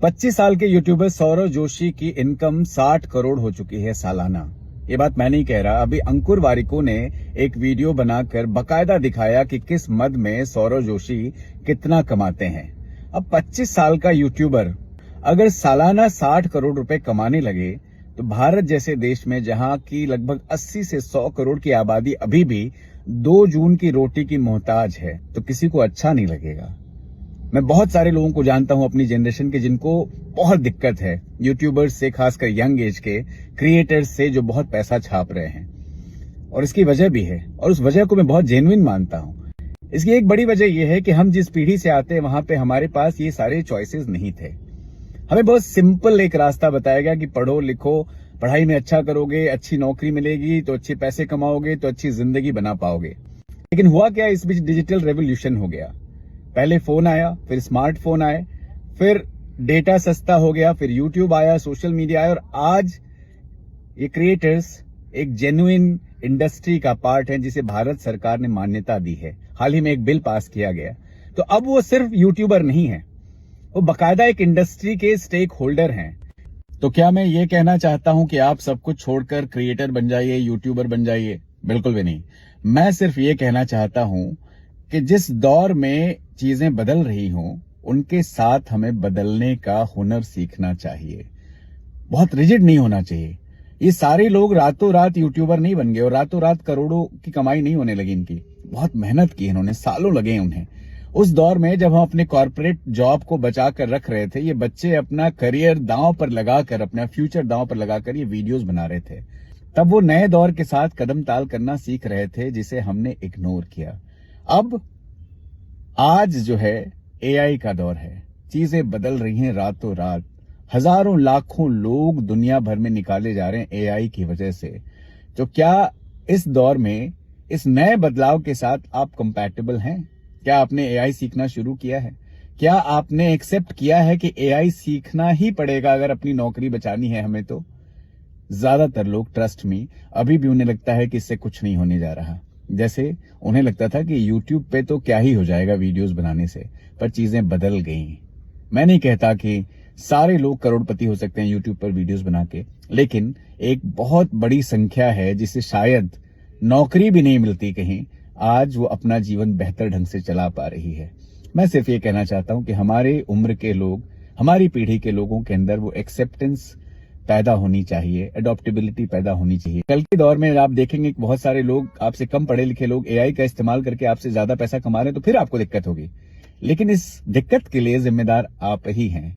25 साल के यूट्यूबर सौरव जोशी की इनकम 60 करोड़ हो चुकी है सालाना। ये बात मैं नहीं कह रहा, अभी अंकुर वारिको ने एक वीडियो बनाकर बकायदा दिखाया कि किस मद में सौरव जोशी कितना कमाते हैं। अब 25 साल का यूट्यूबर अगर सालाना 60 करोड़ रुपए कमाने लगे तो भारत जैसे देश में जहां की लगभग 80 से 100 करोड़ की आबादी अभी भी 2 जून की रोटी की मोहताज है, तो किसी को अच्छा नहीं लगेगा। मैं बहुत सारे लोगों को जानता हूं अपनी जनरेशन के जिनको बहुत दिक्कत है, यूट्यूबर्स से, खासकर यंग एज के क्रिएटर्स से जो बहुत पैसा छाप रहे हैं। और इसकी वजह भी है, और उस वजह को मैं बहुत जेन्युइन मानता हूं। इसकी एक बड़ी वजह यह है कि हम जिस पीढ़ी से आते हैं वहां पे हमारे पास ये सारे चॉइसेस नहीं थे। हमें बहुत सिंपल एक रास्ता बताया गया कि पढ़ो लिखो, पढ़ाई में अच्छा करोगे, अच्छी नौकरी मिलेगी तो अच्छे पैसे कमाओगे तो अच्छी जिंदगी बना पाओगे। लेकिन हुआ क्या, इस बीच डिजिटल रेवोल्यूशन हो गया। पहले फोन आया, फिर स्मार्टफोन आए, फिर डेटा सस्ता हो गया, फिर यूट्यूब आया, सोशल मीडिया आया, और आज ये क्रिएटर्स एक जेन्युइन इंडस्ट्री का पार्ट है जिसे भारत सरकार ने मान्यता दी है। हाल ही में एक बिल पास किया गया, तो अब वो सिर्फ यूट्यूबर नहीं है, वो बाकायदा एक इंडस्ट्री के स्टेक होल्डर हैं। तो क्या मैं ये कहना चाहता हूं कि आप सब कुछ छोड़कर क्रिएटर बन जाइए, यूट्यूबर बन जाइए? बिल्कुल भी नहीं। मैं सिर्फ ये कहना चाहता हूं कि जिस दौर में चीजें बदल रही हों, उनके साथ हमें बदलने का हुनर सीखना चाहिए। बहुत रिजिड नहीं होना चाहिए। ये सारे लोग रातों रात यूट्यूबर नहीं बन गए और रातों रात करोड़ों की कमाई नहीं होने लगी इनकी। बहुत मेहनत की इन्होंने, सालों लगे उन्हें। उस दौर में जब हम अपने कॉर्पोरेट जॉब को बचा कर रख रहे थे, ये बच्चे अपना करियर दांव पर लगाकर, अपना फ्यूचर दांव पर लगाकर ये वीडियोस बना रहे थे। तब वो नए दौर के साथ कदम ताल करना सीख रहे थे, जिसे हमने इग्नोर किया। अब आज जो है एआई का दौर है, चीजें बदल रही हैं रातों रात। हजारों लाखों लोग दुनिया भर में निकाले जा रहे हैं एआई की वजह से। तो क्या इस दौर में इस नए बदलाव के साथ आप कंपैटिबल हैं? क्या आपने एआई सीखना शुरू किया है? क्या आपने एक्सेप्ट किया है कि एआई सीखना ही पड़ेगा अगर अपनी नौकरी बचानी है हमें? तो ज्यादातर लोग, ट्रस्ट मी, अभी भी उन्हें लगता है कि इससे कुछ नहीं होने जा रहा। जैसे उन्हें लगता था कि YouTube पे तो क्या ही हो जाएगा वीडियोस बनाने से, पर चीजें बदल गई। मैं नहीं कहता कि सारे लोग करोड़पति हो सकते हैं YouTube पर वीडियोस बना के, लेकिन एक बहुत बड़ी संख्या है जिसे शायद नौकरी भी नहीं मिलती कहीं, आज वो अपना जीवन बेहतर ढंग से चला पा रही है। मैं सिर्फ ये कहना चाहता हूं कि हमारे उम्र के लोग, हमारी पीढ़ी के लोगों के अंदर वो एक्सेप्टेंस पैदा होनी चाहिए, एडॉप्टेबिलिटी पैदा होनी चाहिए। कल के दौर में आप देखेंगे कि बहुत सारे लोग, आपसे कम पढ़े लिखे लोग एआई का इस्तेमाल करके आपसे ज्यादा पैसा कमा रहे हैं, तो फिर आपको दिक्कत होगी। लेकिन इस दिक्कत के लिए जिम्मेदार आप ही हैं।